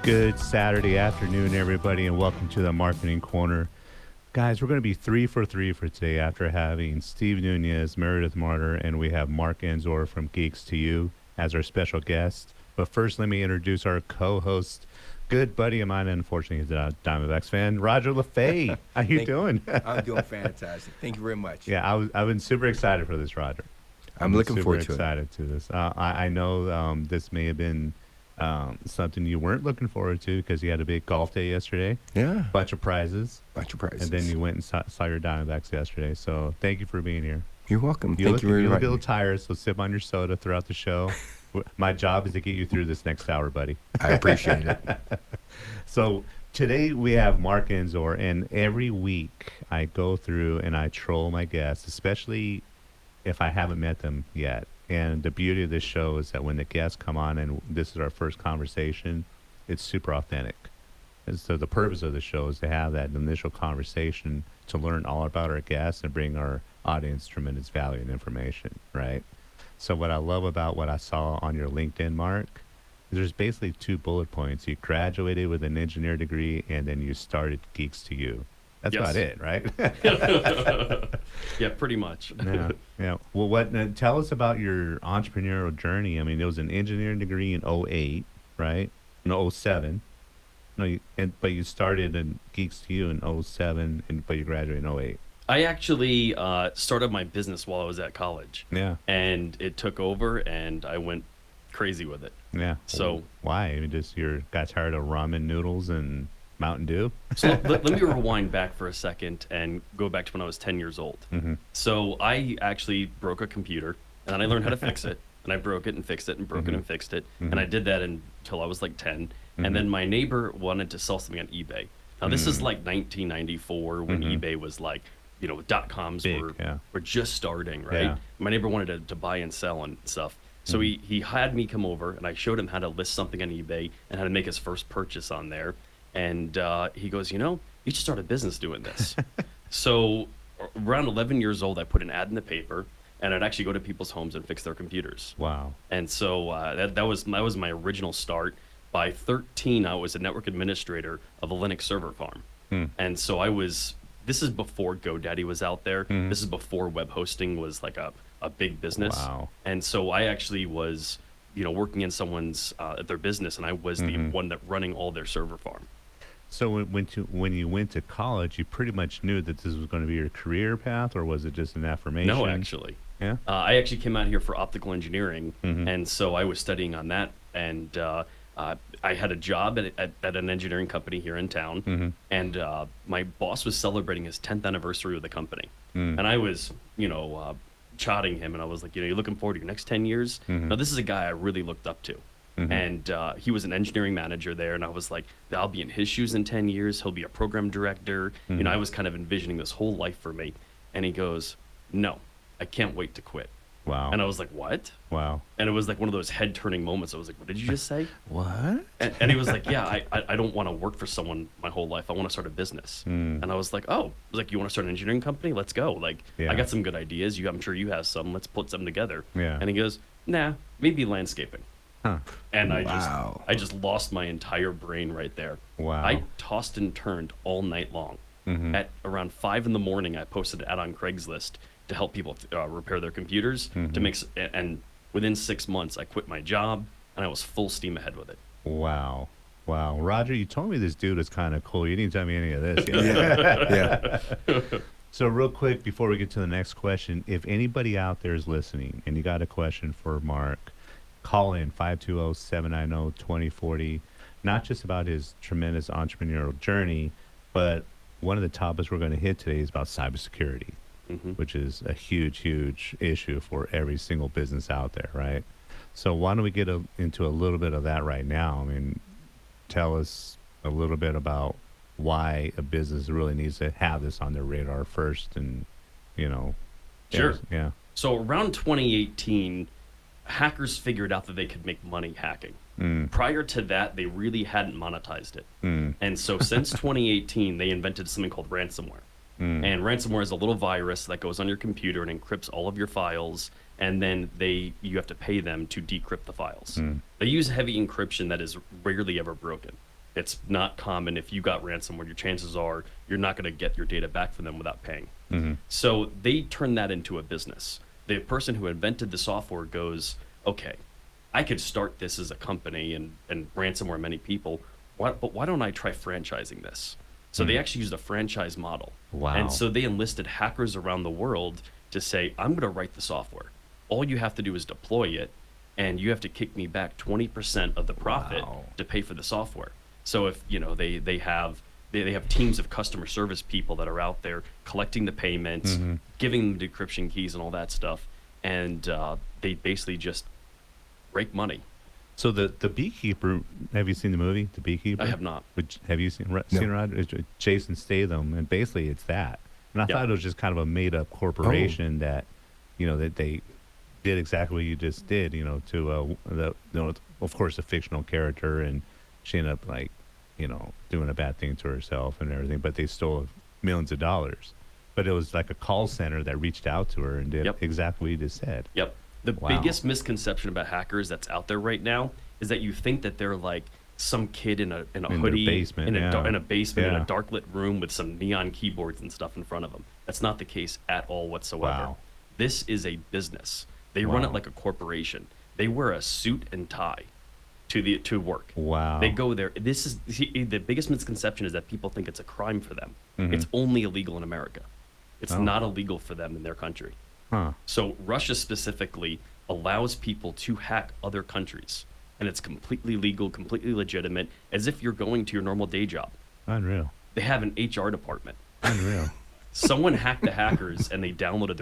Good Saturday afternoon, everybody, and welcome to the Marketing Corner. Guys, we're going to be 3 for 3 for today after having Steve Nunez, Meredith Martyr, and we have Mark Enzor from Geeks to You as our special guest. But first, let me introduce our co-host, good buddy of mine, unfortunately, he's a Diamondbacks fan, Roger LaFay. How you doing? I'm doing fantastic. Thank you very much. Yeah, I've been super excited for this, Roger. I'm looking forward to it. Excited to this. I know this may have been something you weren't looking forward to because you had a big golf day yesterday. Yeah. Bunch of prizes. And then you went and saw your Diamondbacks yesterday. So thank you for being here. You're welcome. You look Thank you very a much. little tired, so sip on your soda throughout the show. My job is to get you through this next hour, buddy. I appreciate it. So today we have Mark Enzor, and every week I go through and I troll my guests, especially if I haven't met them yet. And the beauty of this show is that when the guests come on and this is our first conversation, it's super authentic. And so the purpose of the show is to have that initial conversation to learn all about our guests and bring our audience tremendous value and information, right? So what I love about what I saw on your LinkedIn, Mark, is there's basically 2 bullet points. You graduated with an engineer degree and then you started Geeks to You. That's Yes. about it, right? Yeah, pretty much. Yeah. Well, tell us about your entrepreneurial journey. I mean, it was an engineering degree in '08, right? No, '07. No, but you started in Geeks to You in '07, but you graduated in '08. I actually started my business while I was at college. Yeah. And it took over, and I went crazy with it. Yeah. So why? I mean, just got tired of ramen noodles and Mountain Dew? So let me rewind back for a second and go back to when I was 10 years old. Mm-hmm. So I actually broke a computer, and then I learned how to fix it. And I broke it and fixed it and broke it and fixed it. Mm-hmm. And I did that until I was like 10. And then my neighbor wanted to sell something on eBay. Now, this is like 1994 when eBay was like, .coms Big, were just starting, right? Yeah. My neighbor wanted to buy and sell and stuff. So he had me come over, and I showed him how to list something on eBay and how to make his first purchase on there. And he goes, you should start a business doing this. So around 11 years old, I put an ad in the paper, and I'd actually go to people's homes and fix their computers. Wow. And so that was my original start. By 13, I was a network administrator of a Linux server farm. And so this is before GoDaddy was out there. This is before web hosting was like a big business. Wow. And so I actually was, working in someone's their business, and I was the one that running all their server farm. So when you went to college, you pretty much knew that this was going to be your career path, or was it just an affirmation? No, actually. Yeah. I actually came out here for optical engineering, and so I was studying on that. And I had a job at an engineering company here in town, and my boss was celebrating his 10th anniversary of the company. And I was, chiding him, and I was like, you're looking forward to your next 10 years? Now, this is a guy I really looked up to. And he was an engineering manager there, and I was like, I'll be in his shoes in 10 years. He'll be a program director. I was kind of envisioning this whole life for me. And he goes, no, I can't wait to quit. Wow. And I was like, what? Wow. And it was like one of those head-turning moments. I was like, what did you just say? What? And he was like, yeah, I don't want to work for someone my whole life. I want to start a business. And I was like, oh, you want to start an engineering company? Let's go. Like, Yeah. I got some good ideas. I'm sure you have some. Let's put some together. Yeah. And he goes, nah, maybe landscaping. Huh. And Wow. I just lost my entire brain right there. Wow. I tossed and turned all night long. At around 5 a.m, I posted an ad on Craigslist to help people repair their computers. And within 6 months, I quit my job, and I was full steam ahead with it. Wow. Roger, you told me this dude is kind of cool. You didn't tell me any of this. Yeah. So real quick, before we get to the next question, if anybody out there is listening and you got a question for Mark, call in 520-790-2040, not just about his tremendous entrepreneurial journey, but one of the topics we're going to hit today is about cybersecurity, which is a huge, huge issue for every single business out there, right? So why don't we get into a little bit of that right now? I mean, tell us a little bit about why a business really needs to have this on their radar first, and, Sure. Yeah. So around 2018, hackers figured out that they could make money hacking. Prior to that, they really hadn't monetized it. And so since 2018, they invented something called ransomware. And ransomware is a little virus that goes on your computer and encrypts all of your files, and then you have to pay them to decrypt the files. They use heavy encryption that is rarely ever broken. It's not common. If you got ransomware, your chances are you're not going to get your data back from them without paying. So they turn that into a business. The person who invented the software goes, okay, I could start this as a company and ransomware many people, but why don't I try franchising this? So they actually used a franchise model. Wow. And so they enlisted hackers around the world to say, I'm going to write the software. All you have to do is deploy it, and you have to kick me back 20% of the profit to pay for the software. So if, you know, they have teams of customer service people that are out there collecting the payments, giving them decryption keys and all that stuff, and they basically just rake money. So the Beekeeper, have you seen the movie, The Beekeeper? I have not. Have you seen Roger? It's Jason Statham, and basically it's that. And I thought it was just kind of a made-up corporation that, you know, that they did exactly what you just did, you know, to, of course, a fictional character, and she ended up, like, you know, doing a bad thing to herself and everything, but they stole millions of dollars. But it was like a call center that reached out to her and did exactly what you just said. Yep. The biggest misconception about hackers that's out there right now is that you think that they're like some kid in a hoodie, basement, in a basement, in a dark lit room with some neon keyboards and stuff in front of them. That's not the case at all whatsoever. Wow. This is a business. They run it like a corporation. They wear a suit and tie to work. Wow. They go there. The biggest misconception is that people think it's a crime for them. It's only illegal in America. It's not illegal for them in their country. Huh. So Russia specifically allows people to hack other countries, and it's completely legal, completely legitimate, as if you're going to your normal day job. Unreal. They have an HR department. Unreal. Someone hacked the hackers, and they downloaded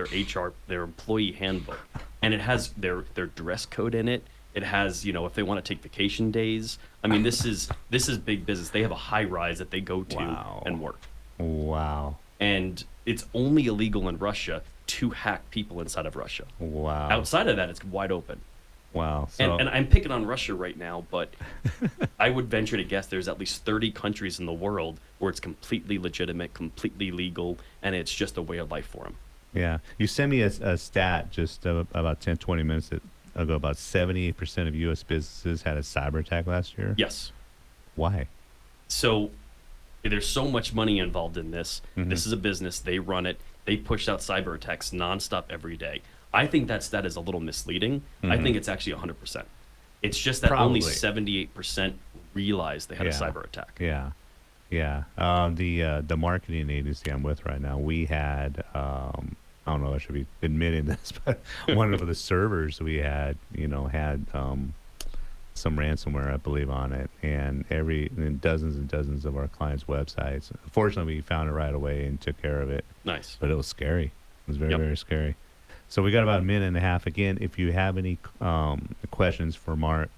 their employee handbook, and it has their dress code in it. It has, you know, if they want to take vacation days. I mean, this is big business. They have a high rise that they go to and work. Wow. And it's only illegal in Russia to hack people inside of Russia. Wow. Outside of that, it's wide open. Wow. So, And I'm picking on Russia right now, but I would venture to guess there's at least 30 countries in the world where it's completely legitimate, completely legal, and it's just a way of life for them. yeah. You sent me a stat just about 10, 20 minutes ago. About 78% of U.S. businesses had a cyber attack last year. Yes. Why? So there's so much money involved in this. This is a business. They run it. They push out cyber attacks nonstop every day. I think that stat is a little misleading. I think it's actually 100%. It's just that only 78% realized they had a cyber attack. Yeah. Yeah. The marketing agency I'm with right now, we had, I don't know if I should be admitting this, but one of the servers we had, you know, had some ransomware, I believe, on it, and dozens and dozens of our clients' websites. Fortunately, we found it right away and took care of it. Nice. But it was scary. It was very, very scary. So we got about a minute and a half. Again, if you have any questions for Mark,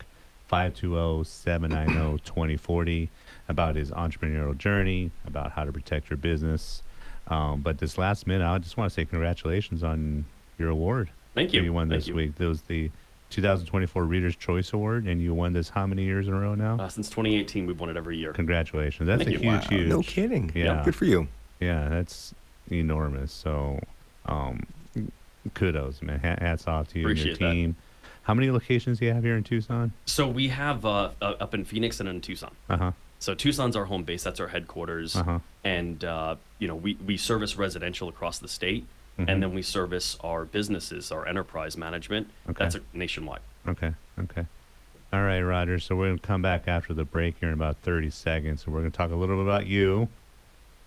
520-790-2040 about his entrepreneurial journey, about how to protect your business. But this last minute, I just want to say congratulations on your award. Thank you. You won this week. It was the 2024 Reader's Choice Award, and you won this how many years in a row now? Since 2018, we've won it every year. Congratulations. That's Thank a you. huge. No kidding. Yeah. Good for you. Yeah, that's enormous. So, kudos, man. Hats off to you Appreciate and your team. How many locations do you have here in Tucson? So we have up in Phoenix and in Tucson. Uh-huh. So Tucson's our home base. That's our headquarters. And, you know, we service residential across the state. And then we service our businesses, our enterprise management. Okay. That's nationwide. Okay. All right, Roger. So we're going to come back after the break here in about 30 seconds. So we're going to talk a little bit about you,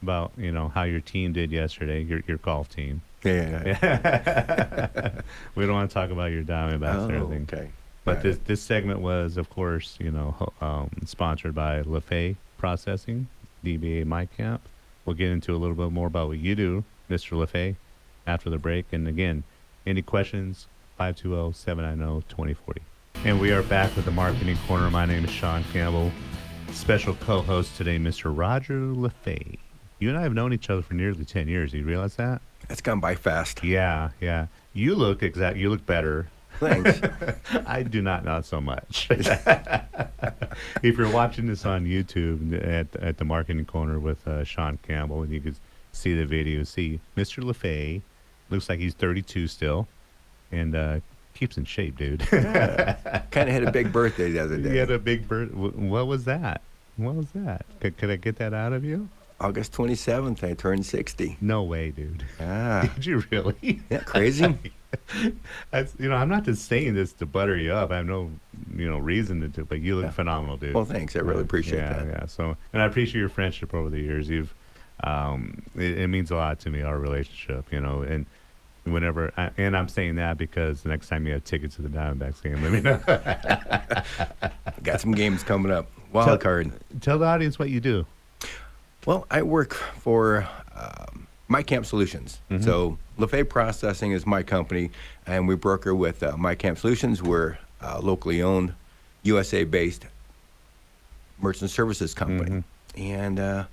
about, you know, how your team did yesterday, your golf team. Yeah. We don't want to talk about your Diamondbacks and everything. Okay. But this segment was, of course, you know, sponsored by LaFay Processing, DBA MyCamp. We'll get into a little bit more about what you do, Mr. LaFay, after the break. And again, any questions, 520-790-2040. And we are back with the Marketing Corner. My name is Sean Campbell. Special co-host today, Mr. Roger LaFay. You and I have known each other for nearly 10 years. Do you realize that? That's gone by fast. Yeah. You look better. Thanks. I do not so much. If you're watching this on YouTube at the Marketing Corner with Sean Campbell, and you can see the video, see Mr. LaFay looks like he's 32 still, and keeps in shape, dude. Kind of had a big birthday the other day. He had a big birthday. What was that? What was that? Could I get that out of you? August 27th, I turned 60. No way, dude. Ah, Did you really? yeah, crazy. I'm not just saying this to butter you up. I have no, reason to do, but you look Yeah. phenomenal, dude. Well, thanks. I really appreciate yeah, that. Yeah. So, and I appreciate your friendship over the years. It means a lot to me, our relationship, and and I'm saying that because the next time you have tickets to the Diamondbacks game, let me know. Got some games coming up. Tell- Wild card. Tell the audience what you do. Well, I work for MyCamp Solutions. So LaFay Processing is my company, and we broker with MyCamp Solutions. We're locally owned, USA-based merchant services company. And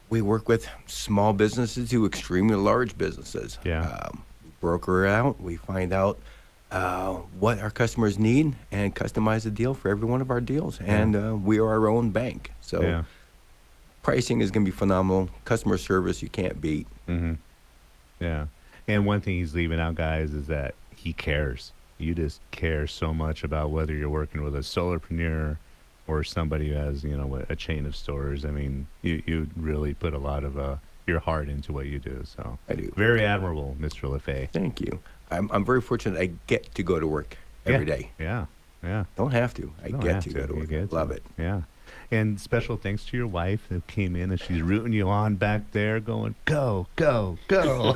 we work with small businesses to extremely large businesses. Yeah. Broker it out. We find out what our customers need and customize a deal for every one of our deals. And we are our own bank. So Yeah. pricing is going to be phenomenal. Customer service you can't beat. Yeah. And one thing he's leaving out, guys, is that he cares. You just care so much about whether you're working with a solopreneur or somebody who has, a chain of stores. I mean, you really put a lot of your heart into what you do. So I do. Very admirable, Mr. LaFay. Thank you. I'm very fortunate I get to go to work every day. Yeah. Yeah. Don't have to. I Don't get have to go to You work. get Love to. it. Yeah. And special thanks to your wife who came in and she's rooting you on back there going, go, go, go.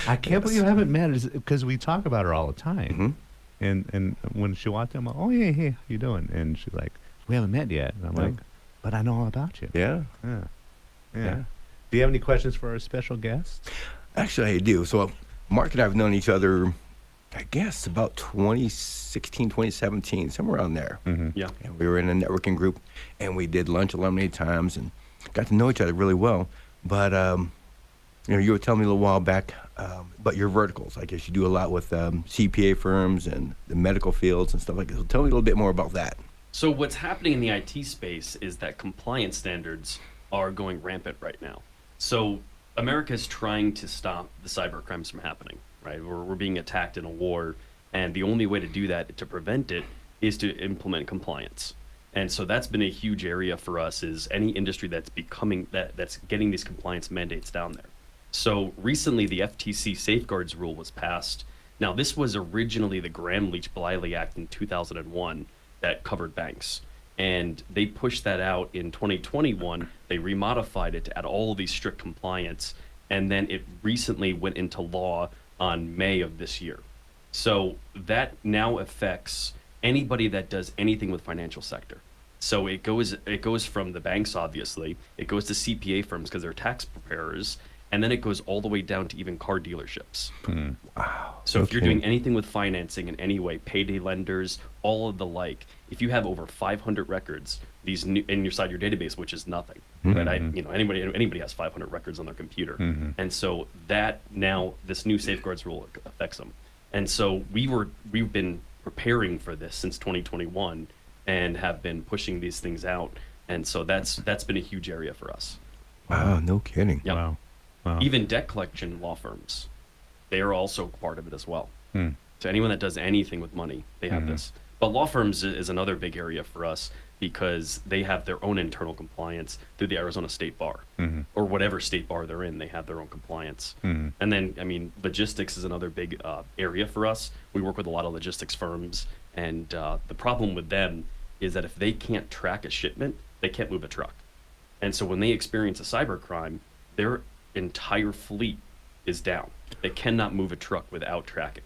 I can't believe you haven't met her because we talk about her all the time. And when she walked in, I'm like, oh, yeah, hey, how you doing? And she's like, we haven't met yet. And I'm No. like, but I know all about you. Yeah. Yeah. Yeah. Yeah. Do you have any questions for our special guest? Actually, I do. So Mark and I have known each other, I guess, about 2016, 2017, somewhere around there. Yeah. And we were in a networking group, and we did lunch at lemonade times and got to know each other really well. But, you were telling me a little while back about your verticals. I guess you do a lot with CPA firms and the medical fields and stuff like that. So tell me a little bit more about that. So what's happening in the IT space is that compliance standards are going rampant right now. So America is trying to stop the cyber crimes from happening, right? We're being attacked in a war, and the only way to do that, to prevent it, is to implement compliance. And so that's been a huge area for us, is any industry that's that's getting these compliance mandates down there. So recently the FTC safeguards rule was passed. Now this was originally the Gramm-Leach-Bliley Act in 2001 that covered banks. And they pushed that out in 2021. They remodified it to add all of these strict compliance. And then it recently went into law on May of this year. So that now affects anybody that does anything with financial sector. So it goes from the banks, obviously. It goes to CPA firms because they're tax preparers. And then it goes all the way down to even car dealerships. Wow. So if you're Okay. doing anything with financing in any way, payday lenders, all of the like, if you have over 500 records, these new in your side your database, which is nothing, but anybody has 500 records on their computer, and so that now this new safeguards rule affects them, and so we've been preparing for this since 2021 and have been pushing these things out, and so that's been a huge area for us. Wow, no kidding. Yep. Wow. Even debt collection law firms, they are also part of it as well. Hmm. So anyone that does anything with money, they have this. But law firms is another big area for us because they have their own internal compliance through the Arizona State Bar or whatever state bar they're in. They have their own compliance. And then, logistics is another big area for us. We work with a lot of logistics firms, and the problem with them is that if they can't track a shipment, they can't move a truck. And so when they experience a cyber crime, their entire fleet is down. They cannot move a truck without tracking.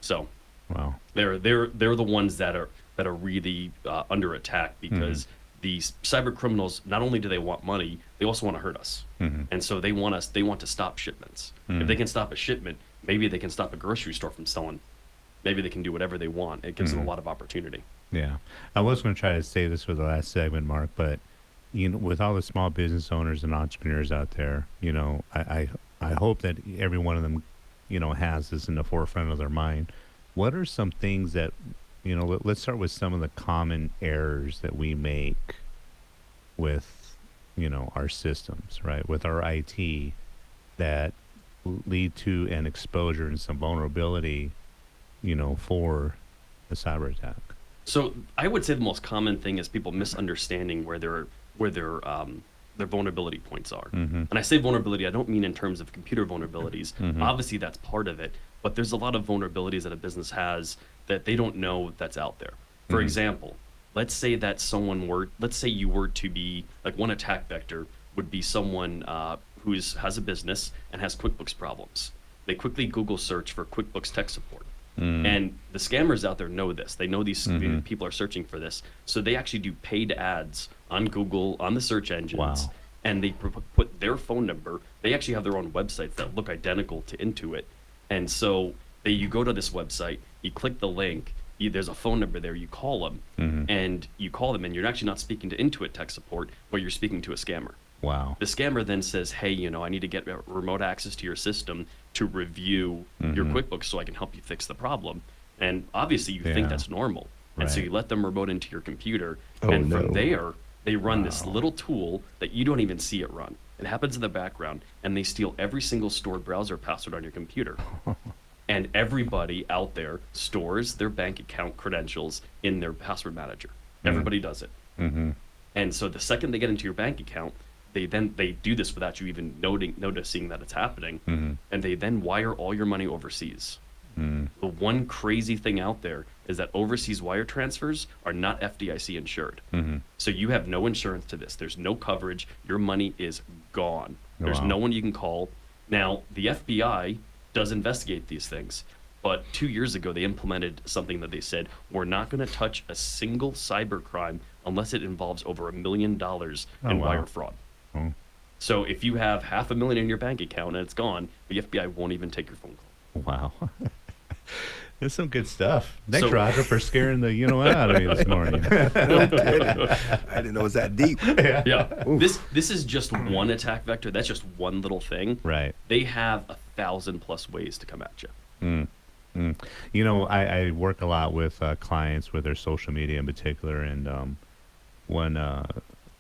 So Wow. they're the ones that are really under attack because these cyber criminals, not only do they want money, they also want to hurt us. And so they want to stop shipments. If they can stop a shipment, maybe they can stop a grocery store from selling. Maybe they can do whatever they want. It gives them a lot of opportunity. Yeah. I was going to try to save this for the last segment, Mark, but with all the small business owners and entrepreneurs out there, I hope that every one of them, has this in the forefront of their mind. What are some things that, let's start with some of the common errors that we make with, our systems, right? With our IT that lead to an exposure and some vulnerability, for a cyber attack. So I would say the most common thing is people misunderstanding where their vulnerability points are. And I say vulnerability, I don't mean in terms of computer vulnerabilities. Obviously, that's part of it, but there's a lot of vulnerabilities that a business has that they don't know that's out there. For example, let's say you were to be like one attack vector would be someone who has a business and has QuickBooks problems. They quickly Google search for QuickBooks tech support. And the scammers out there know this. They know these people are searching for this. So they actually do paid ads on Google, on the search engines. Wow. And they put their phone number. They actually have their own websites that look identical to Intuit. And so you go to this website, you click the link, there's a phone number there, you call them, and you're actually not speaking to Intuit tech support, but you're speaking to a scammer. Wow. The scammer then says, hey, I need to get remote access to your system to review your QuickBooks so I can help you fix the problem. And obviously you think that's normal. And so Right. you let them remote into your computer. Oh, and from no. there, they run this little tool that you don't even see it run. It happens in the background, and they steal every single stored browser password on your computer. And everybody out there stores their bank account credentials in their password manager. Everybody does it. And so the second they get into your bank account, they do this without you even noticing that it's happening, and they then wire all your money overseas. The one crazy thing out there is that overseas wire transfers are not FDIC insured. So you have no insurance to this. There's no coverage. Your money is gone. There's Wow. no one you can call. Now, the FBI does investigate these things, but 2 years ago they implemented something that they said, we're not going to touch a single cyber crime unless it involves over $1 million in Oh, wow. wire fraud. Oh. So if you have $500,000 in your bank account and it's gone, the FBI won't even take your phone call. Wow. That's some good stuff. Thanks, So- Roger, for scaring the out of me this morning. I didn't know it was that deep. Yeah. This is just one attack vector. That's just one little thing. Right. They have 1,000+ ways to come at you. I work a lot with clients with their social media in particular, and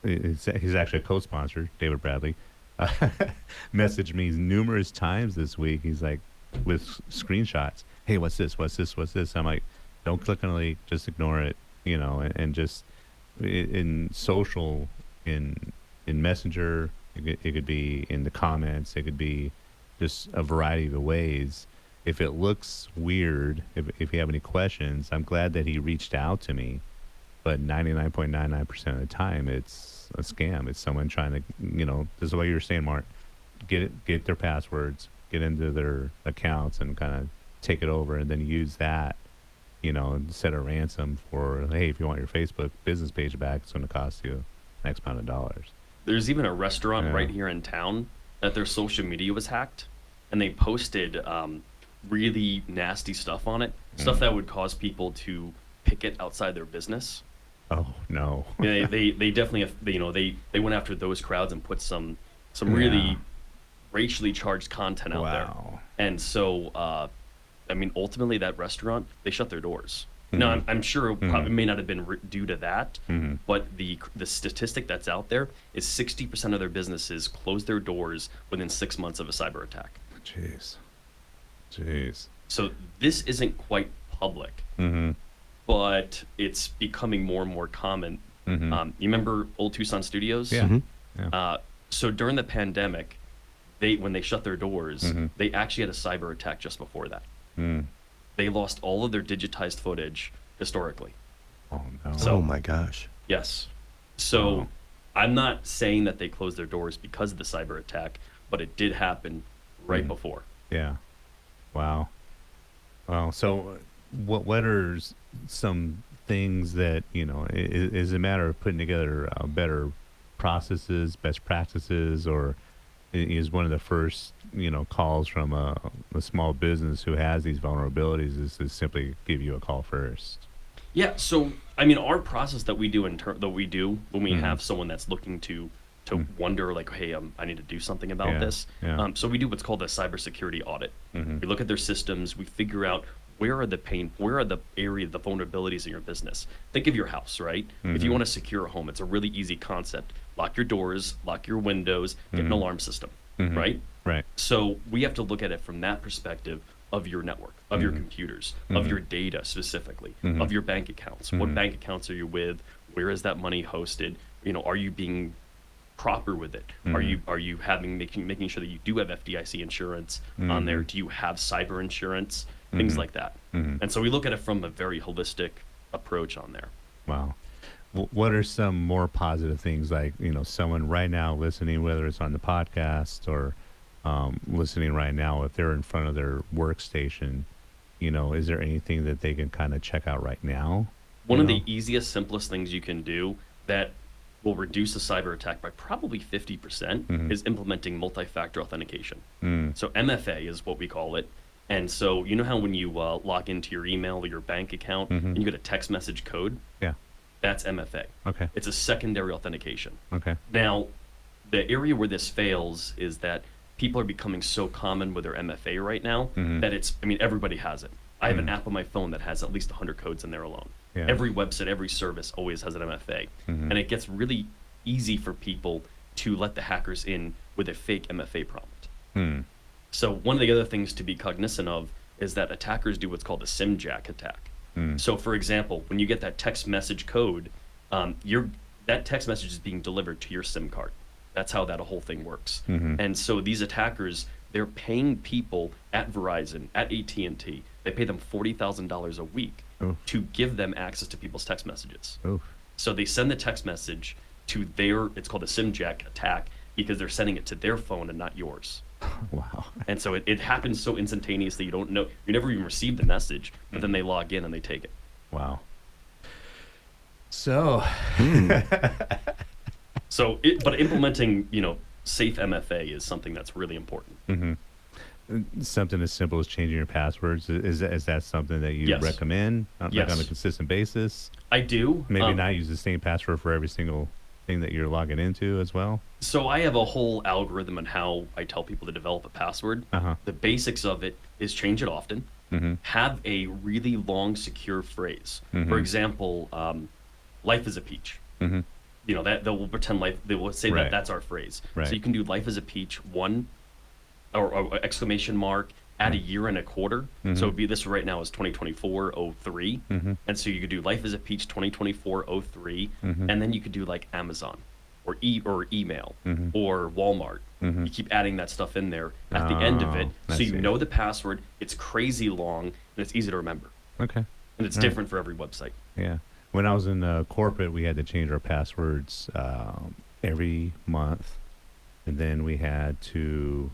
he's actually a co-sponsor, David Bradley, messaged me numerous times this week. He's like, with screenshots, hey, what's this? I'm like, don't click on the link, just ignore it, and just in social, in Messenger, it could be in the comments, it could be just a variety of ways. If it looks weird, if you have any questions, I'm glad that he reached out to me. But 99.99% of the time, it's a scam. It's someone trying to, this is what you were saying, Mark, get their passwords, get into their accounts and kind of take it over, and then use that, and set a ransom for, hey, if you want your Facebook business page back, it's going to cost you X amount of dollars. There's even a restaurant Yeah. right here in town that their social media was hacked, and they posted really nasty stuff on it, stuff that would cause people to picket outside their business. Oh, no. They definitely have, they went after those crowds and put some really Yeah. racially charged content out there. Wow. And so, ultimately that restaurant, they shut their doors. Now, I'm sure it probably may not have been due to that, but the statistic that's out there is 60% of their businesses close their doors within 6 months of a cyber attack. Jeez. So this isn't quite public, but it's becoming more and more common. You remember Old Tucson Studios? Yeah. Yeah. So during the pandemic, when they shut their doors, they actually had a cyber attack just before that. They lost all of their digitized footage historically. Oh, no. So- Oh my gosh. Yes. So Wow. I'm not saying that they closed their doors because of the cyber attack, but it did happen right before. Yeah. Wow. Wow. So, what are some things that is a matter of putting together better processes, best practices, or is one of the first calls from a small business who has these vulnerabilities is to simply give you a call first? Yeah. So our process that we do when we have someone that's looking to wonder like, hey, I need to do something about Yeah, this. yeah. So we do what's called a cybersecurity audit. We look at their systems. We figure out where are the vulnerabilities in your business. Think of your house, right? If you want to secure a home, it's a really easy concept. Lock your doors, lock your windows, get an alarm system, right? Right. So we have to look at it from that perspective of your network. of your computers, of your data specifically, of your bank accounts. What bank accounts are you with? Where is that money hosted? Are you being proper with it? Are you making sure that you do have FDIC insurance on there? Do you have cyber insurance? Things like that. And so we look at it from a very holistic approach on there. Wow. What are some more positive things, like, someone right now listening, whether it's on the podcast or listening right now, if they're in front of their workstation, is there anything that they can kind of check out right now? One of the easiest, simplest things you can do that will reduce a cyber attack by probably 50% is implementing multi-factor authentication. So MFA is what we call it. And so how when you log into your email or your bank account and you get a text message code? Yeah. That's MFA. Okay. It's a secondary authentication. Okay. Now, the area where this fails is that people are becoming so common with their MFA right now that everybody has it. I have an app on my phone that has at least 100 codes in there alone. Yeah. Every website, every service always has an MFA. And it gets really easy for people to let the hackers in with a fake MFA prompt. So one of the other things to be cognizant of is that attackers do what's called a SIM jack attack. So for example, when you get that text message code, that text message is being delivered to your SIM card. That's how that whole thing works. And so these attackers, they're paying people at Verizon, at AT&T, they pay them $40,000 a week to give them access to people's text messages. So they send the text message to it's called a SIM jack attack, because they're sending it to their phone and not yours. Wow. And so it happens so instantaneously, you don't know, you never even receive the message, but then they log in and they take it. Wow. So, but implementing, safe MFA is something that's really important. Something as simple as changing your passwords, is that something that you recommend like on a consistent basis? I do. Maybe not use the same password for every single thing that you're logging into as well? So I have a whole algorithm on how I tell people to develop a password. The basics of it is change it often. Have a really long, secure phrase. For example, life is a peach. That they will pretend they will say that that's our phrase. So you can do life is a peach, or exclamation mark, add a year and a quarter. So it'd be, this right now is 2024-03. And so you could do life is a peach 2024-03. And then you could do like Amazon or email or Walmart. You keep adding that stuff in there at the end of it. So you know the password, it's crazy long, and it's easy to remember. Okay. And it's different for every website. Yeah. When I was in corporate, we had to change our passwords every month. And then we had to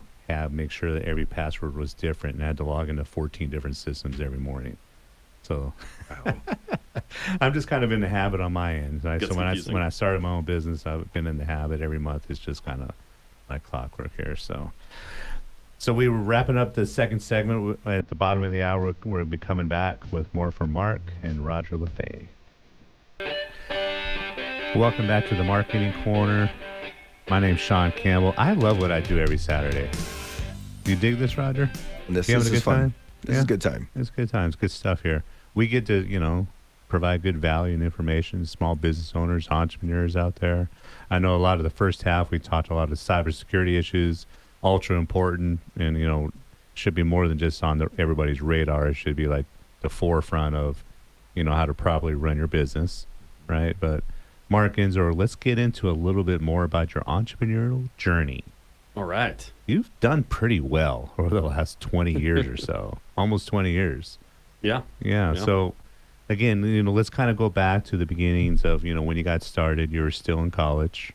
make sure that every password was different, and I had to log into 14 different systems every morning. So I'm just kind of in the habit on my end. So when I started my own business, I've been in the habit every month. It's just kind of like clockwork here. So we were wrapping up the second segment. At the bottom of the hour, we'll be coming back with more from Mark and Roger Lefebvre. Welcome back to the Marketing Corner. My name's Sean Campbell. I love what I do every Saturday. You dig this, Roger? This is fun. This is a good time. It's good times. Good stuff here. We get to, provide good value and information to small business owners, entrepreneurs out there. I know a lot of the first half, we talked a lot of cybersecurity issues, ultra important, and, should be more than just on everybody's radar. It should be like the forefront of, how to properly run your business, right? But Mark Enzor, let's get into a little bit more about your entrepreneurial journey. All right. You've done pretty well over the last 20 years or so, almost 20 years. Yeah. So, again, let's kind of go back to the beginnings of, when you got started. You were still in college.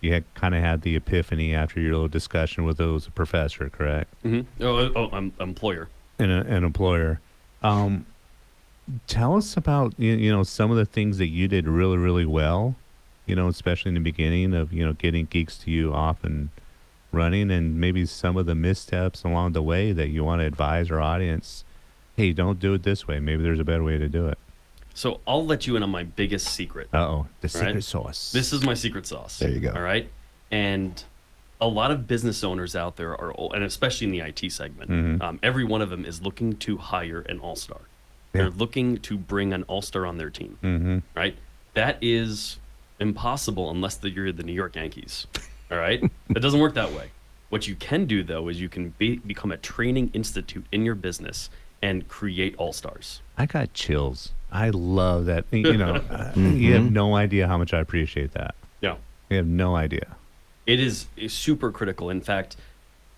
You had the epiphany after your little discussion with those professor, correct? I'm employer. An employer. Tell us about some of the things that you did really, really well. Especially in the beginning of getting Geeks to You off and running, and maybe some of the missteps along the way that you want to advise our audience. Hey, don't do it this way. Maybe there's a better way to do it. So I'll let you in on my biggest secret. The secret sauce. This is my secret sauce. There you go. All right. And a lot of business owners out there and especially in the IT segment, every one of them is looking to hire an all-star. They're looking to bring an all-star on their team, right? That is impossible unless you're the New York Yankees, all right? It doesn't work that way. What you can do, though, is you can become a training institute in your business and create all-stars. I got chills. I love that. You know, you have no idea how much I appreciate that. Yeah. You have no idea. It is super critical. In fact,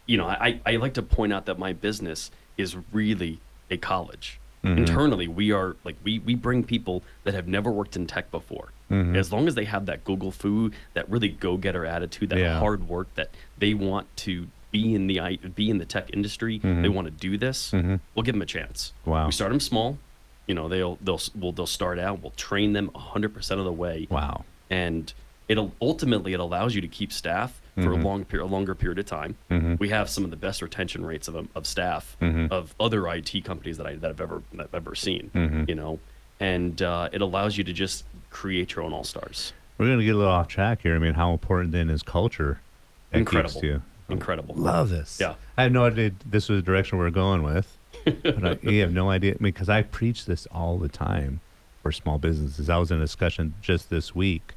you know, I like to point out that my business is really a college. Internally, we are like, we bring people that have never worked in tech before. As long as they have that Google foo, that really go-getter attitude, that hard work, that they want to be in the tech industry, they want to do this, we'll give them a chance. Wow. We start them small. You know, they'll start out. We'll train them 100% of the way. Wow. And it allows you to keep staff for a longer period of time. We have some of the best retention rates of staff of other IT companies that I've ever seen. You know, and it allows you to just create your own all-stars. We're going to get a little off track here. I mean, how important then is culture? That Incredible. keeps you? Incredible. Love this. Yeah. I had no idea this was the direction we were going with. But you have no idea. I mean, because I preach this all the time for small businesses. I was in a discussion just this week,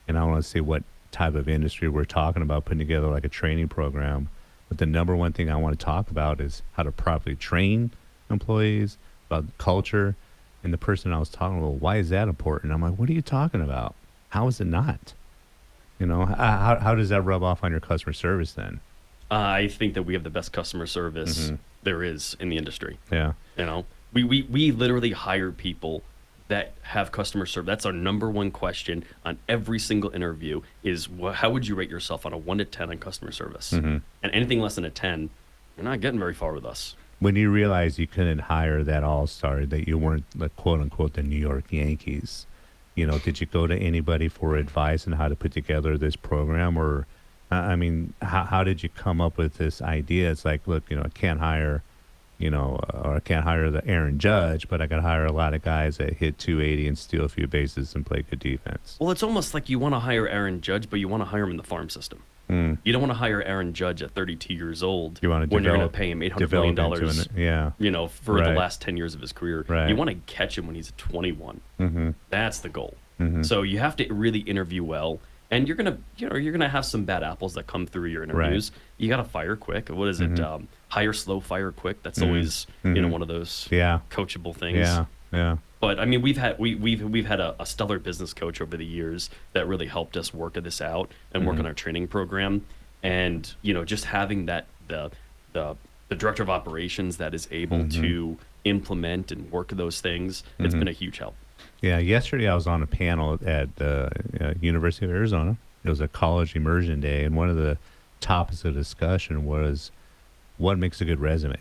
and I want to see what type of industry we're talking about, putting together like a training program. But the number one thing I want to talk about is how to properly train employees, about culture. And the person I was talking about, why is that important? I'm like, what are you talking about? How is it not? You know, how does that rub off on your customer service then? I think that we have the best customer service there is in the industry. Yeah. You know, we literally hire people that have customer service. That's our number one question on every single interview is, how would you rate yourself on a 1 to 10 on customer service? And anything less than a 10, you're not getting very far with us. When you realized you couldn't hire that all-star, that you weren't, like, quote unquote, the New York Yankees, you know, did you go to anybody for advice on how to put together this program? Or, I mean, how did you come up with this idea? It's like, look, you know, I can't hire, you know, or I can't hire the Aaron Judge, but I got to hire a lot of guys that hit 280 and steal a few bases and play good defense. Well, it's almost like you want to hire Aaron Judge, but you want to hire him in the farm system. You don't want to hire Aaron Judge at 32 years old You want to when you're going to pay him $800 million, yeah, you know, for the last 10 years of his career. Right. You want to catch him when he's 21. That's the goal. So you have to really interview well. And you're gonna have some bad apples that come through your interviews. Right. You gotta fire quick. What is it? Hire slow, fire quick. That's always you know, one of those coachable things. Yeah. But I mean, we've had a stellar business coach over the years that really helped us work this out and work on our training program. And you know, just having that the director of operations that is able to implement and work those things, it's been a huge help. Yeah, yesterday I was on a panel at the University of Arizona. It was a college immersion day, and one of the topics of discussion was what makes a good resume.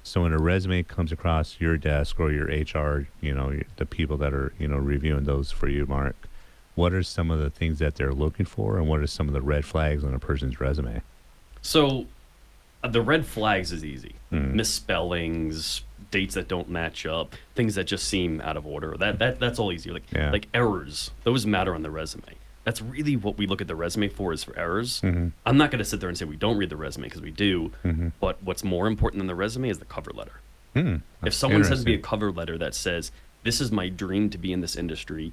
So when a resume comes across your desk or your HR, you know, the people that are, you know, reviewing those for you, Mark, what are some of the things that they're looking for, and what are some of the red flags on a person's resume? So the red flags is easy. Misspellings, dates that don't match up, things that just seem out of order. That's all easy. Like errors, those matter on the resume. That's really what we look at the resume for, is for errors. I'm not going to sit there and say we don't read the resume, because we do. But what's more important than the resume is the cover letter. If someone sends me a cover letter that says, this is my dream to be in this industry,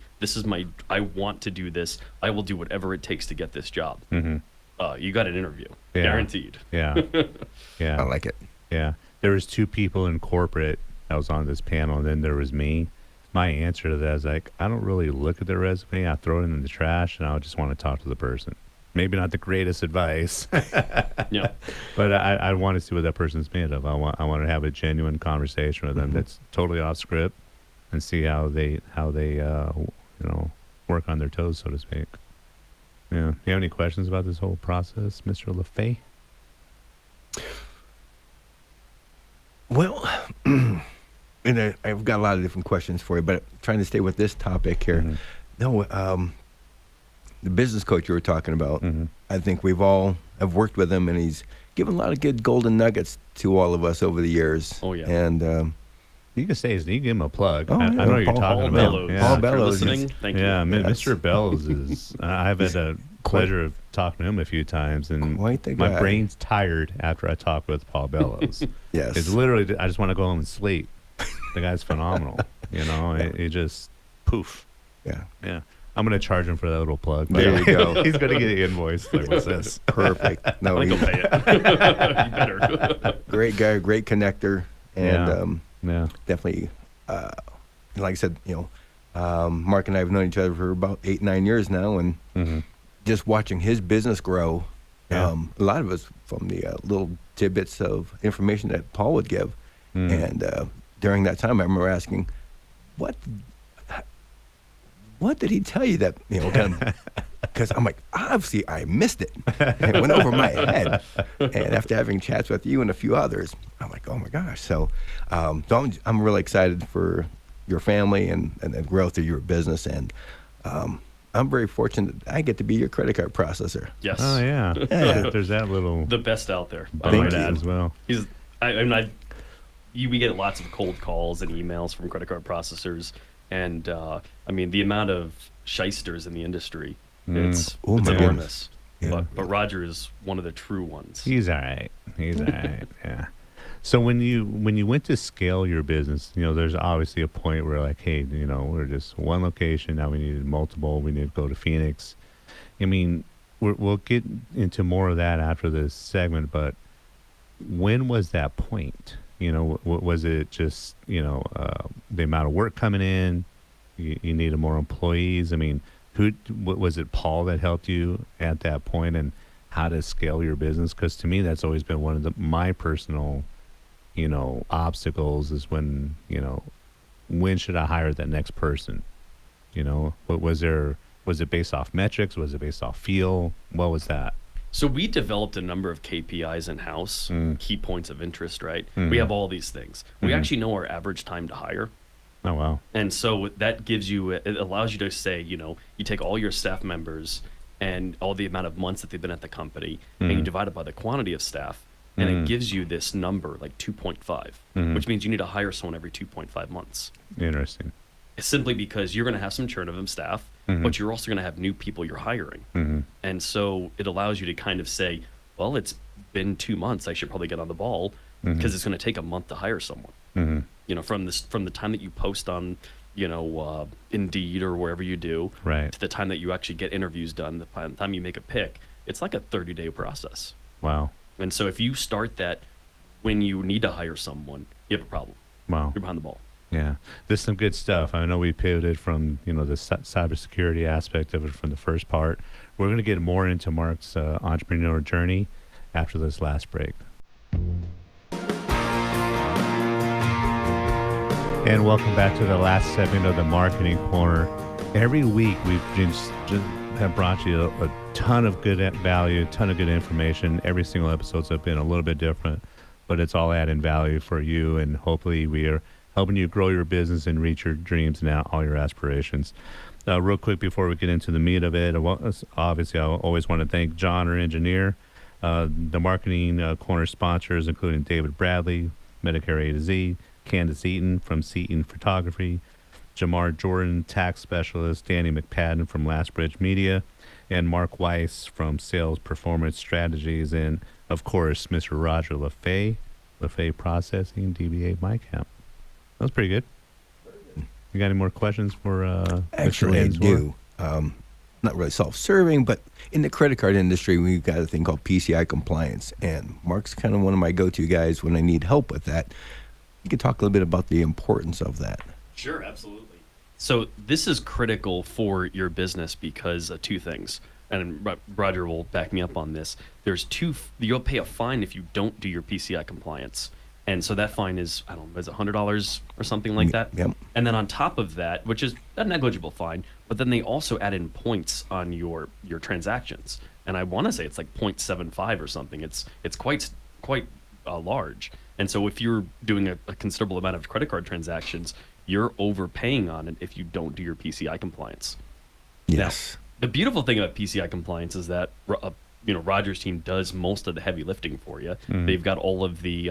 I want to do this, I will do whatever it takes to get this job. You got an interview, guaranteed. Yeah. I like it. Yeah. There was 2 people in corporate that was on this panel, and then there was me. My answer to that is like, I don't really look at their resume. I throw it in the trash, and I just want to talk to the person. Maybe not the greatest advice. Yeah. But I want to see what that person's made of. I want to have a genuine conversation with them that's totally off script, and see how they you know, work on their toes, so to speak. Yeah. Do you have any questions about this whole process, Mr. LaFay? Well, and I've got a lot of different questions for you, but trying to stay with this topic here. No, the business coach you were talking about, I think we've all have worked with him, and he's given a lot of good golden nuggets to all of us over the years. Oh, yeah. And you can say his name, give him a plug. Oh, I know what you're talking about. Bellows. Yeah. Paul If you're Bellows listening, thank you. Yeah, Yes. Mr. Bellows is. I've had the pleasure of talking to him a few times, and Quite the my guy. brain's tired after I talk with Paul Bellows. Yes. It's literally, I just want to go home and sleep. The guy's phenomenal. You know, it just poof. Yeah. Yeah, I'm gonna charge him for that little plug. There you go. He's gonna get an invoice. Like, what's this? Perfect. No, I think he's I'll pay it. You better. great guy, great connector, and Yeah. Yeah. definitely, like I said, Mark and I have known each other for about 8-9 years now, and just watching his business grow. Yeah. A lot of us from the little tidbits of information that Paul would give, and during that time, I remember asking, "What did he tell you that Because I'm like, obviously, I missed it. It went over my head. And after having chats with you and a few others, I'm like, oh my gosh. So, I'm really excited for your family and the growth of your business, and I'm very fortunate that I get to be your credit card processor. Yes. Oh yeah. Yeah. There's that little The best out there. I Thank might you. add. as well. He's, we get lots of cold calls and emails from credit card processors, and the amount of shysters in the industry, it's Oh, my enormous. Yeah. But Roger is one of the true ones. He's all right. He's all right. Yeah. So when you went to scale your business, there's obviously a point where like, hey, we're just one location. Now we needed multiple. We need to go to Phoenix. I mean, we'll get into more of that after this segment, but when was that point? Was it just, the amount of work coming in? You needed more employees. I mean, was it Paul that helped you at that point and how to scale your business? Because to me, that's always been one of my personal, obstacles is when should I hire that next person? What was it based off metrics? Was it based off feel? What was that? So we developed a number of KPIs in-house, key points of interest, right? Mm. We have all these things. We actually know our average time to hire. Oh, wow. And so that it allows you to say, you take all your staff members and all the amount of months that they've been at the company, and you divide it by the quantity of staff, and it gives you this number, like 2.5, which means you need to hire someone every 2.5 months. Interesting. It's simply because you're going to have some churn of them staff, but you're also going to have new people you're hiring. And so it allows you to kind of say, well, it's been 2 months. I should probably get on the ball because it's going to take a month to hire someone. From the time that you post on, Indeed or wherever you do, Right. to the time that you actually get interviews done, the time you make a pick, it's like a 30-day process. Wow. And so if you start that when you need to hire someone, you have a problem. Wow. You're behind the ball. Yeah, this is some good stuff. I know we pivoted from the cybersecurity aspect of it from the first part. We're going to get more into Mark's entrepreneur journey after this last break. And welcome back to the last segment of the Marketing Corner. Every week we've just have brought you a ton of good value, a ton of good information. Every single episode's been a little bit different, but it's all adding value for you, and hopefully we are helping you grow your business and reach your dreams and all your aspirations. Real quick before we get into the meat of it, obviously I always want to thank John, our engineer, the Marketing Corner sponsors, including David Bradley, Medicare A to Z, Candace Eaton from Seaton Photography, Jamar Jordan, tax specialist, Danny McPadden from Last Bridge Media, and Mark Weiss from Sales Performance Strategies, and of course, Mr. Roger LaFay Processing, DBA MyCamp. That was pretty good. You got any more questions for Actually, I Mr. do. Not really self-serving, but in the credit card industry, we've got a thing called PCI compliance, and Mark's kind of one of my go-to guys when I need help with that. You could talk a little bit about the importance of that. Sure, absolutely. So this is critical for your business because of two things, and Roger will back me up on this. You'll pay a fine if you don't do your PCI compliance. And so that fine is, I don't know, is it $100 or something like that? Yep. And then on top of that, which is a negligible fine, but then they also add in points on your transactions. And I want to say it's like 0.75 or something. It's quite large. And so if you're doing a considerable amount of credit card transactions, you're overpaying on it if you don't do your PCI compliance. Yes. Now, the beautiful thing about PCI compliance is that Roger's team does most of the heavy lifting for you. They've got all of the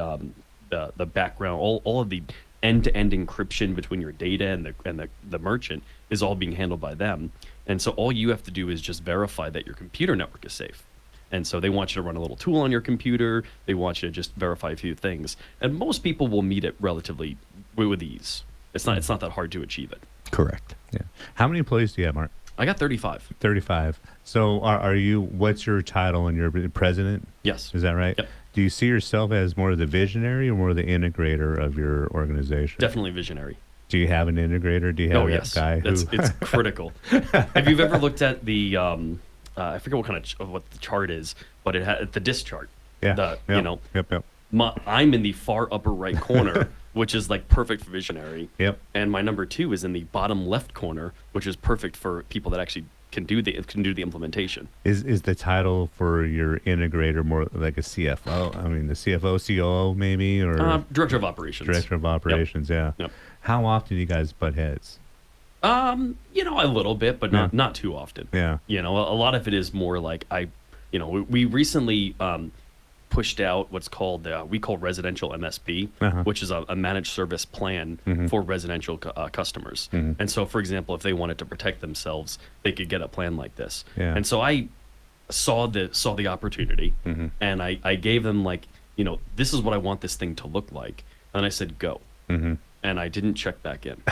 background, all of the end-to-end encryption between your data and the merchant is all being handled by them. And so all you have to do is just verify that your computer network is safe. And so they want you to run a little tool on your computer. They want you to just verify a few things. And most people will meet it relatively with ease. It's not that hard to achieve it. Correct. Yeah. How many employees do you have, Mark? I got 35. 35. So are you, what's your title and you're president? Yes. Is that right? Yep. Do you see yourself as more of the visionary or more of the integrator of your organization? Definitely visionary. Do you have an integrator? Do you have Oh a yes, guy who? it's critical. Have you ever looked at the I forget what kind of what the chart is, but it had the disc chart. Yeah. The, Yep. You know, Yep. I'm in the far upper right corner, which is like perfect for visionary. Yep. And my number 2 is in the bottom left corner, which is perfect for people that actually can do the implementation. Is the title for your integrator more like a CFO? I mean, the CFO, COO, maybe, or Director of operations. director of operations? Yeah. Yep. How often do you guys butt heads? You know, a little bit, but not too often. Yeah. You know, a lot of it is more like we recently pushed out what's called we call residential MSP, which is a managed service plan for residential customers. And so, for example, if they wanted to protect themselves, they could get a plan like this. Yeah. And so I saw the opportunity, and I gave them like, you know, this is what I want this thing to look like, and I said go. And I didn't check back in.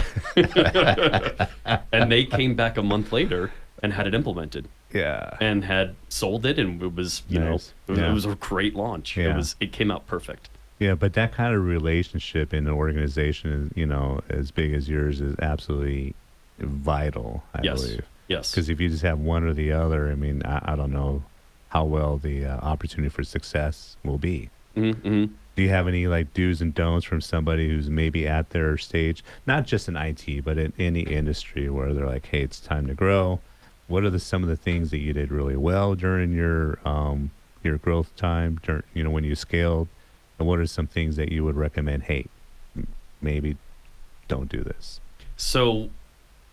And they came back a month later and had it implemented. Yeah. And had sold it, and it was, you Nice. know, Yeah. it was a great launch. Yeah. It came out perfect. Yeah, but that kind of relationship in an organization, you know, as big as yours, is absolutely vital, I Yes. believe. Yes. Because if you just have one or the other, I mean, I don't know how well the opportunity for success will be. Mm-hmm. Do you have any like do's and don'ts from somebody who's maybe at their stage, not just in IT, but in any industry where they're like, hey, it's time to grow? What are some of the things that you did really well during your growth time, you know, when you scaled? And what are some things that you would recommend, hey, maybe don't do this? So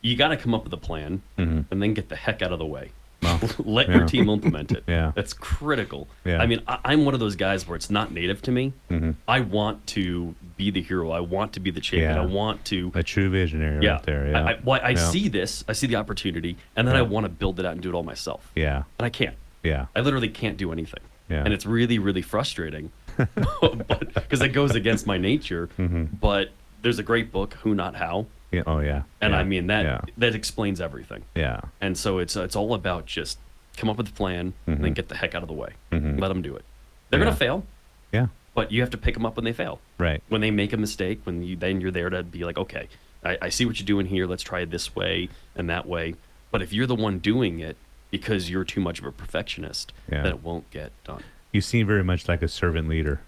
you got to come up with a plan Mm-hmm. and then get the heck out of the way. Well, Let yeah. your team implement it. Yeah. That's critical. Yeah. I mean, I'm one of those guys where it's not native to me. Mm-hmm. I want to be the hero. I want to be the champion. Yeah. I want to. A true visionary Yeah. right there. Yeah. I Yeah. see this. I see the opportunity, and then Yeah. I want to build it out and do it all myself. Yeah. And I can't. Yeah. I literally can't do anything. Yeah. And it's really, really frustrating because it goes against my nature. Mm-hmm. But there's a great book, Who Not How. Yeah. Oh, yeah. And yeah. I mean, that Yeah. that explains everything. Yeah. And so it's all about just come up with a plan and then get the heck out of the way. Mhm. Let them do it. They're Yeah. going to fail, Yeah. but you have to pick them up when they fail. Right. When they make a mistake, then you're there to be like, okay, I see what you're doing here. Let's try it this way and that way. But if you're the one doing it because you're too much of a perfectionist, Yeah. then it won't get done. You seem very much like a servant leader,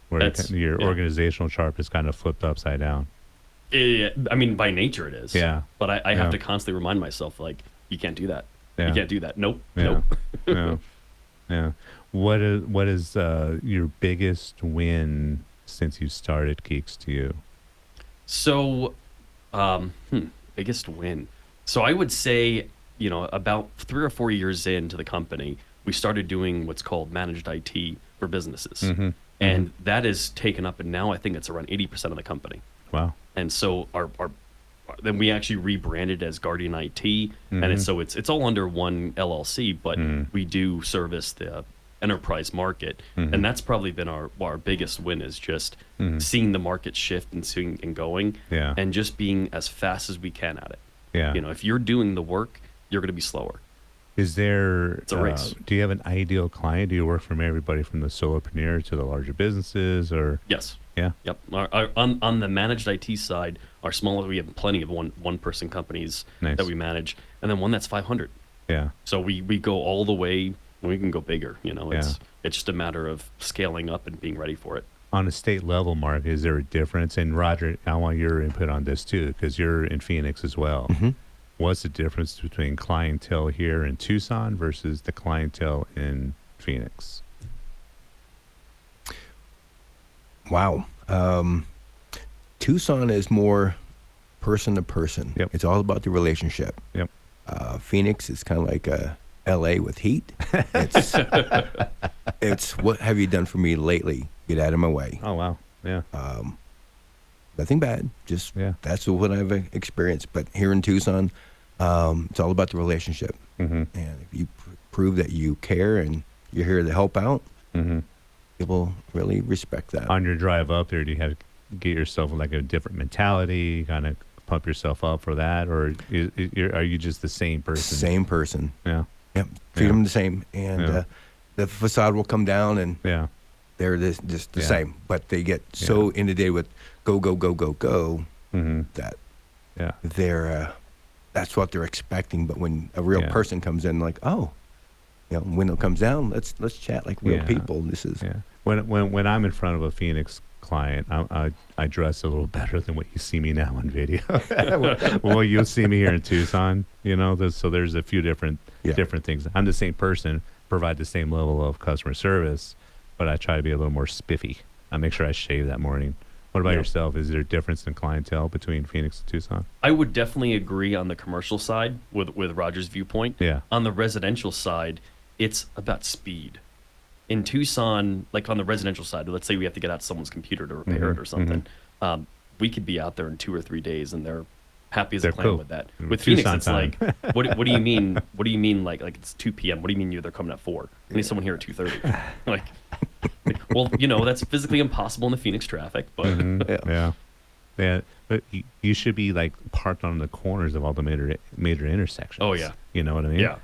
where your yeah. organizational chart is kind of flipped upside down. I mean, by nature it is. Yeah. But I Yeah. have to constantly remind myself, like, you can't do that. Yeah. You can't do that. Nope. Yeah. Nope. Yeah. Yeah. What is your biggest win since you started Geeks to You? So, biggest win. So I would say, you know, about 3 or 4 years into the company, we started doing what's called managed IT for businesses. Mm-hmm. And that is taken up, and now I think it's around 80% of the company. Wow. And so our then we actually rebranded as Guardian IT, and Mm-hmm. it's all under one LLC, but we do service the enterprise market, Mm-hmm. and that's probably been our biggest win is just seeing the market shift and seeing and going, Yeah. and just being as fast as we can at it. Yeah. You know, if you're doing the work, you're going to be slower. Is there? It's a race. Do you have an ideal client? Do you work from everybody from the solopreneur to the larger businesses, or? Yes. Yeah. Yep. On the managed IT side, our smaller, we have plenty of one person companies Nice. that we manage, and then one that's 500. Yeah. So we go all the way. We can go bigger. You know, Yeah. it's just a matter of scaling up and being ready for it. On a state level, Mark, is there a difference? And Roger, I want your input on this too, because you're in Phoenix as well. Mm-hmm. What's the difference between clientele here in Tucson versus the clientele in Phoenix? Wow. Tucson is more person to person. Yep. It's all about the relationship. Yep. Phoenix is kind of like LA with heat. It's what have you done for me lately? Get out of my way. Oh, wow. Yeah. Nothing bad. Just Yeah. that's what I've experienced. But here in Tucson, it's all about the relationship. Mm-hmm. And if you prove that you care and you're here to help out, Mm-hmm. people really respect that. On your drive up there, do you have to get yourself like a different mentality, kind of pump yourself up for that? Or are you just the same person? Same person. Yeah. Yep. Treat Yeah. them the same. And Yeah. the facade will come down and Yeah. they're just the Yeah. same, but they get so inundated with go, go, go, go, go that Yeah. they're that's what they're expecting. But when a real Yeah. person comes in, like, oh, window comes down, let's chat like real Yeah. people. This is Yeah. When I'm in front of a Phoenix client, I dress a little better than what you see me now on video. Well, you'll see me here in Tucson, so there's a few different things. I'm the same person, provide the same level of customer service, but I try to be a little more spiffy. I make sure I shave that morning. What about Yeah. yourself? Is there a difference in clientele between Phoenix and Tucson? I would definitely agree on the commercial side with Roger's viewpoint. Yeah. On the residential side, it's about speed. In Tucson, like on the residential side, let's say we have to get out someone's computer to repair it or something. We could be out there in 2 or 3 days, and they're happy as a They're clam cool. with that. With With Phoenix, Tucson it's time. like, what do you mean? What do you mean? Like it's 2 p.m. What do you mean they're coming at 4? I need someone here at 2:30. like, well, that's physically impossible in the Phoenix traffic, but Yeah, but you should be like parked on the corners of all the major intersections. Oh, yeah. You know what I mean? Yeah.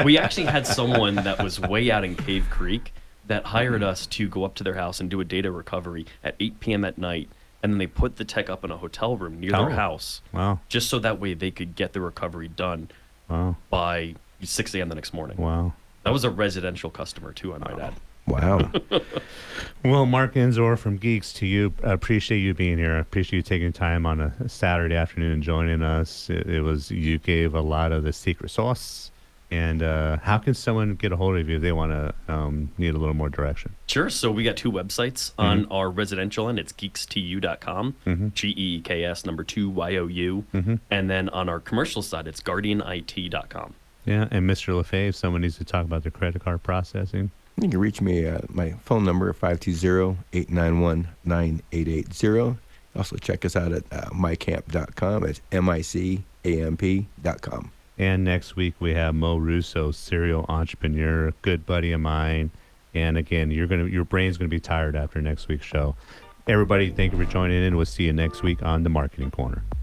we actually had someone that was way out in Cave Creek that hired us to go up to their house and do a data recovery at 8 p.m. at night. And then they put the tech up in a hotel room near Oh. their house, Wow. just so that way they could get the recovery done Wow. by 6 a.m. the next morning. Wow. That was a residential customer, too, I might add. wow. Well, Mark Enzor from Geeks to you. I appreciate you being here. I appreciate you taking time on a Saturday afternoon and joining us. You gave a lot of the secret sauce. And how can someone get a hold of you if they want to need a little more direction? Sure. So we got 2 websites on our residential end. It's geekstu.com, GEEKS 2YOU. And then on our commercial side, it's guardianit.com. Yeah, and Mr. LaFave, if someone needs to talk about their credit card processing. You can reach me at my phone number, 520-891-9880. Also check us out at mycamp.com. It's MICAMP.com. And next week we have Mo Russo, serial entrepreneur, good buddy of mine. And again, your brain's gonna be tired after next week's show. Everybody, thank you for joining in. We'll see you next week on the Marketing Corner.